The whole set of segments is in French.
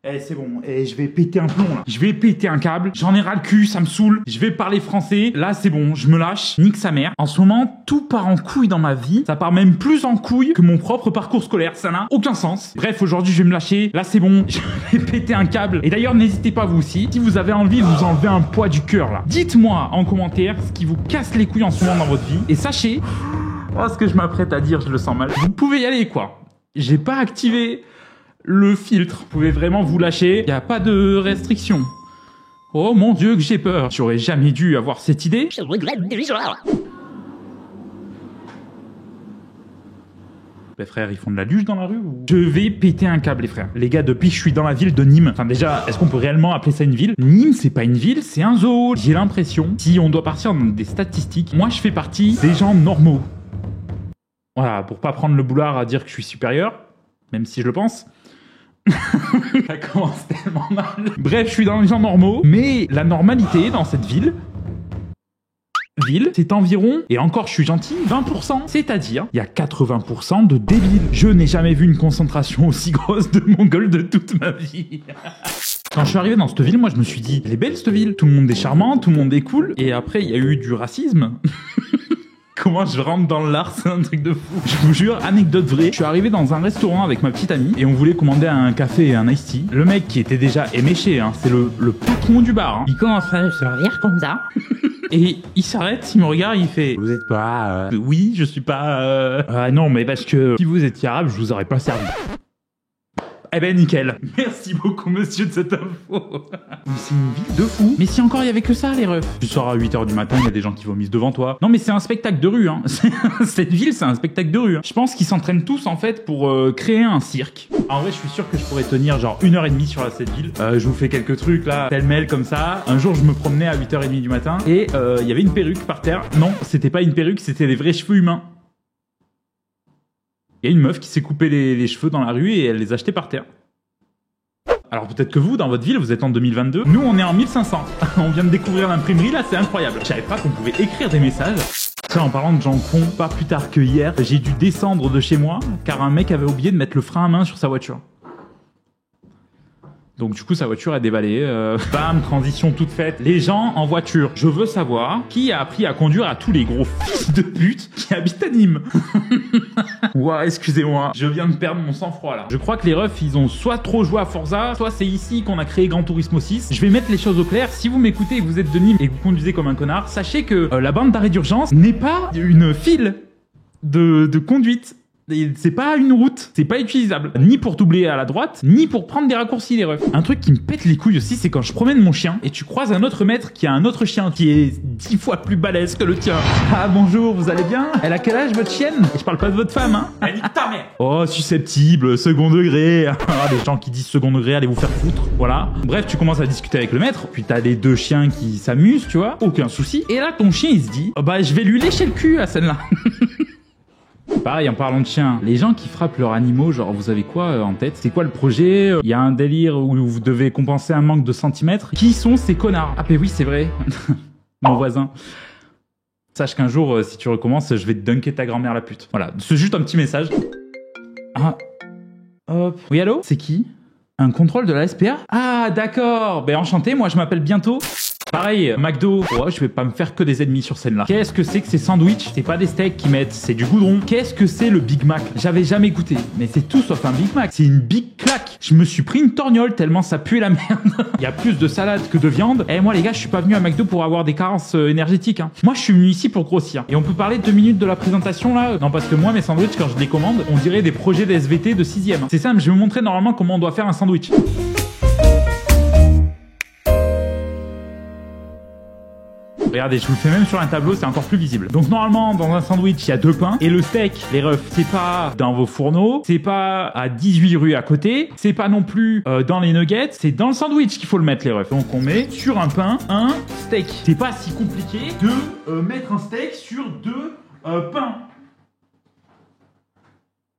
Eh, c'est bon, je vais péter un plomb là. Je vais péter un câble, j'en ai ras le cul, ça me saoule. Je vais parler français, là c'est bon, je me lâche, nique sa mère. En ce moment, tout part en couille dans ma vie. Ça part même plus en couille que mon propre parcours scolaire, ça n'a aucun sens. Bref, aujourd'hui je vais me lâcher, là c'est bon, je vais péter un câble. Et d'ailleurs, n'hésitez pas vous aussi, si vous avez envie de vous enlever un poids du cœur là. Dites-moi en commentaire ce qui vous casse les couilles en ce moment dans votre vie. Et sachez, oh, ce que je m'apprête à dire, je le sens mal. Vous pouvez y aller quoi. J'ai pas activé le filtre, vous pouvez vraiment vous lâcher, il n'y a pas de restriction. Oh mon Dieu que j'ai peur, j'aurais jamais dû avoir cette idée. Les frères, ils font de la luge dans la rue ou... Je vais péter un câble les frères. Les gars, depuis que je suis dans la ville de Nîmes, enfin déjà, est-ce qu'on peut réellement appeler ça une ville? Nîmes, c'est pas une ville, c'est un zoo. J'ai l'impression, si on doit partir dans des statistiques, moi je fais partie des gens normaux. Voilà, pour pas prendre le boulard à dire que je suis supérieur, même si je le pense. Ça commence tellement mal. Bref, je suis dans les gens normaux, mais la normalité dans cette ville, c'est environ, et encore je suis gentil, 20%. C'est-à-dire, il y a 80% de débiles. Je n'ai jamais vu une concentration aussi grosse de Mongols de toute ma vie. Quand je suis arrivé dans cette ville, moi je me suis dit, elle est belle cette ville, tout le monde est charmant, tout le monde est cool, et après il y a eu du racisme. Comment je rentre dans l'art, c'est un truc de fou. Je vous jure, anecdote vraie, je suis arrivé dans un restaurant avec ma petite amie et on voulait commander un café et un iced tea. Le mec qui était déjà éméché, hein, c'est le patron du bar. Hein. Il commence à se servir comme ça. Et il s'arrête, il me regarde, il fait « Vous êtes pas... Oui, je suis pas... non, mais parce que si vous étiez arabe, je vous aurais pas servi. » Eh ben nickel. Merci beaucoup monsieur de cette info. C'est une ville de fou. Mais si encore il y avait que ça les refs. Tu sors à 8h du matin, il y a des gens qui vomissent devant toi. Non mais c'est un spectacle de rue hein. Cette ville c'est un spectacle de rue. Hein. Je pense qu'ils s'entraînent tous en fait pour créer un cirque. En vrai je suis sûr que je pourrais tenir genre 1h30 sur cette ville. Je vous fais quelques trucs là, pêle-mêle comme ça. Un jour je me promenais à 8h30 du matin et il y avait une perruque par terre. Non, c'était pas une perruque, c'était des vrais cheveux humains. Il y a une meuf qui s'est coupé les cheveux dans la rue et elle les a jetés par terre. Alors peut-être que vous, dans votre ville, vous êtes en 2022. Nous, on est en 1500. On vient de découvrir l'imprimerie, là, c'est incroyable. Je savais pas qu'on pouvait écrire des messages. Ça, en parlant de gens cons, pas plus tard que hier, j'ai dû descendre de chez moi car un mec avait oublié de mettre le frein à main sur sa voiture. Donc du coup sa voiture a dévalé, bam, transition toute faite. Les gens en voiture, je veux savoir qui a appris à conduire à tous les gros fils de pute qui habitent à Nîmes. Ouah, excusez-moi, je viens de perdre mon sang-froid là. Je crois que les refs ils ont soit trop joué à Forza, soit c'est ici qu'on a créé Gran Turismo 6. Je vais mettre les choses au clair, si vous m'écoutez et que vous êtes de Nîmes et que vous conduisez comme un connard, sachez que la bande d'arrêt d'urgence n'est pas une file de conduite. C'est pas une route, c'est pas utilisable. Ni pour doubler à la droite, ni pour prendre des raccourcis les refs. Un truc qui me pète les couilles aussi, c'est quand je promène mon chien et tu croises un autre maître qui a un autre chien qui est 10 fois plus balèze que le tien. Ah bonjour, vous allez bien? Elle a quel âge votre chienne? Et je parle pas de votre femme, hein? Elle nique ta mère! Oh, susceptible, second degré. Les gens qui disent second degré, allez vous faire foutre. Voilà. Bref, tu commences à discuter avec le maître, puis t'as les deux chiens qui s'amusent, tu vois, aucun souci. Et là, ton chien, il se dit, oh, bah je vais lui lécher le cul à celle-là. Pareil, en parlant de chiens, les gens qui frappent leurs animaux, genre vous avez quoi en tête? C'est quoi le projet? Il y a un délire où vous devez compenser un manque de centimètres. Qui sont ces connards? Ah mais oui, c'est vrai. Mon voisin. Sache qu'un jour, si tu recommences, je vais te dunker ta grand-mère la pute. Voilà, c'est juste un petit message. Ah. Hop. Oui, allô? C'est qui? Un contrôle de la SPA? Ah, d'accord. Ben enchanté, moi je m'appelle Bientôt. Pareil, McDo, oh, je vais pas me faire que des ennemis sur scène-là. Qu'est-ce que c'est que ces sandwichs? C'est pas des steaks qu'ils mettent, c'est du goudron. Qu'est-ce que c'est le Big Mac? J'avais jamais goûté, mais c'est tout sauf un Big Mac. C'est une big claque. Je me suis pris une torgnole tellement ça puait la merde. Il y a plus de salade que de viande. Et moi les gars, je suis pas venu à McDo pour avoir des carences énergétiques. Hein. Moi, je suis venu ici pour grossir. Et on peut parler 2 minutes de la présentation là? Non, parce que moi, mes sandwichs, quand je les commande, on dirait des projets d'SVT de 6e. C'est simple, je vais vous montrer normalement comment on doit faire un sandwich. Regardez, je vous le fais même sur un tableau, c'est encore plus visible. Donc normalement, dans un sandwich, il y a 2 pains. Et le steak, les refs, c'est pas dans vos fourneaux, c'est pas à 18 rues à côté, c'est pas non plus dans les nuggets, c'est dans le sandwich qu'il faut le mettre, les refs. Donc on met sur un pain un steak. C'est pas si compliqué de mettre un steak sur 2 pains.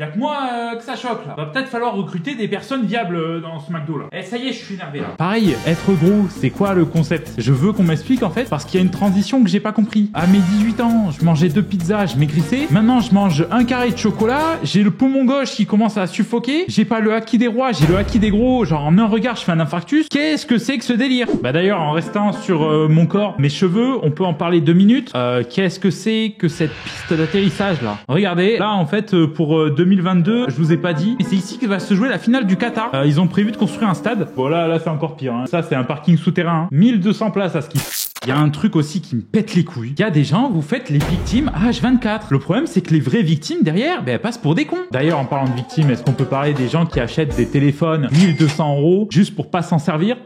Y'a que moi que ça choque là. Va peut-être falloir recruter des personnes viables dans ce McDo là. Eh ça y est, je suis énervé là. Pareil, être gros, c'est quoi le concept? Je veux qu'on m'explique en fait parce qu'il y a une transition que j'ai pas compris. À mes 18 ans, je mangeais 2 pizzas, je maigrissais. Maintenant, je mange un carré de chocolat, j'ai le poumon gauche qui commence à suffoquer. J'ai pas le haki des rois, j'ai le haki des gros. Genre en un regard, je fais un infarctus. Qu'est-ce que c'est que ce délire? Bah d'ailleurs, en restant sur mon corps, mes cheveux, on peut en parler 2 minutes. Qu'est-ce que c'est que cette piste d'atterrissage là? Regardez, là en fait pour 2022, je vous ai pas dit, mais c'est ici que va se jouer la finale du Qatar. Ils ont prévu de construire un stade. Bon là c'est encore pire. Hein. Ça c'est un parking souterrain. Hein. 1200 places à ski. Il y a un truc aussi qui me pète les couilles. Il y a des gens, vous faites les victimes H24. Le problème, c'est que les vraies victimes derrière, elles passent pour des cons. D'ailleurs, en parlant de victimes, est-ce qu'on peut parler des gens qui achètent des téléphones 1200 € juste pour pas s'en servir?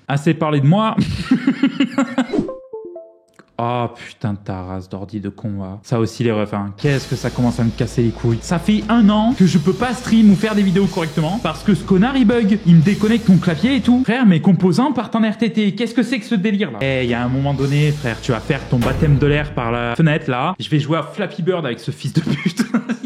Assez parlé de moi. Oh putain de ta race d'ordi de con va. Ça aussi les refs, hein. Qu'est-ce que ça commence à me casser les couilles. Ça fait 1 an que je peux pas stream ou faire des vidéos correctement parce que ce connard il bug. Il me déconnecte mon clavier et tout. Frère, mes composants partent en RTT. Qu'est-ce que c'est que ce délire là? Eh, il y a un moment donné, frère, tu vas faire ton baptême de l'air par la fenêtre là. Je vais jouer à Flappy Bird avec ce fils de pute.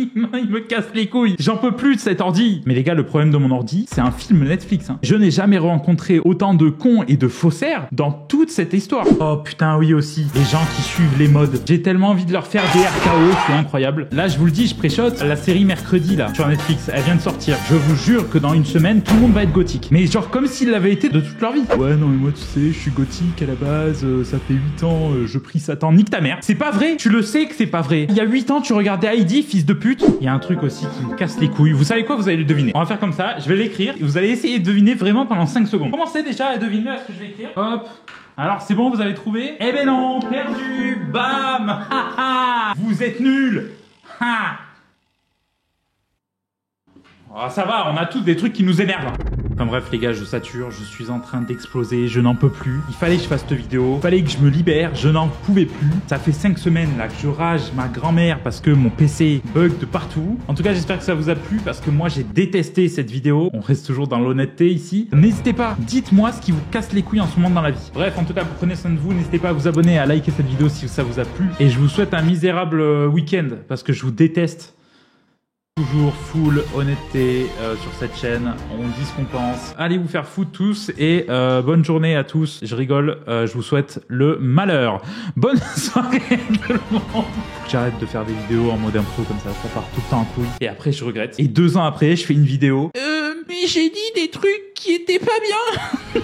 Il me casse les couilles. J'en peux plus de cet ordi. Mais les gars, le problème de mon ordi, c'est un film Netflix. Hein. Je n'ai jamais rencontré autant de cons et de faussaires dans toute cette histoire. Oh putain, oui aussi. Les gens qui suivent les modes. J'ai tellement envie de leur faire des RKO, c'est incroyable. Là, je vous le dis, je préchote la série Mercredi, là, sur Netflix. Elle vient de sortir. Je vous jure que dans 1 semaine, tout le monde va être gothique. Mais genre comme s'il l'avait été de toute leur vie. Ouais, non, mais moi, tu sais, je suis gothique à la base. Ça fait 8 ans, je prie Satan. Nique ta mère. C'est pas vrai. Tu le sais que c'est pas vrai. Il y a 8 ans, tu regardais Heidi, fils de pute. Il y a un truc aussi qui me casse les couilles. Vous savez quoi? Vous allez le deviner. On va faire comme ça. Je vais l'écrire. Et vous allez essayer de deviner vraiment pendant 5 secondes. Commencez déjà à deviner ce que je vais écrire. Hop. Alors c'est bon, vous avez trouvé? Eh ben non, perdu. Bam. Ha ha. Vous êtes nuls. Ha. Oh, ça va, on a tous des trucs qui nous énervent. Enfin bref les gars, je sature, je suis en train d'exploser, je n'en peux plus. Il fallait que je fasse cette vidéo, il fallait que je me libère, je n'en pouvais plus. Ça fait 5 semaines là que je rage ma grand-mère parce que mon PC bug de partout. En tout cas, j'espère que ça vous a plu parce que moi j'ai détesté cette vidéo. On reste toujours dans l'honnêteté ici. N'hésitez pas, dites-moi ce qui vous casse les couilles en ce moment dans la vie. Bref, en tout cas, prenez soin de vous. N'hésitez pas à vous abonner, à liker cette vidéo si ça vous a plu. Et je vous souhaite un misérable week-end parce que je vous déteste. Toujours full honnêteté sur cette chaîne, on dit ce qu'on pense. Allez vous faire foutre tous et bonne journée à tous. Je rigole, je vous souhaite le malheur. Bonne soirée tout le monde. J'arrête de faire des vidéos en mode impro comme ça part tout le temps en couille. Et après je regrette. Et 2 ans après, je fais une vidéo. Mais j'ai dit des trucs qui étaient pas bien.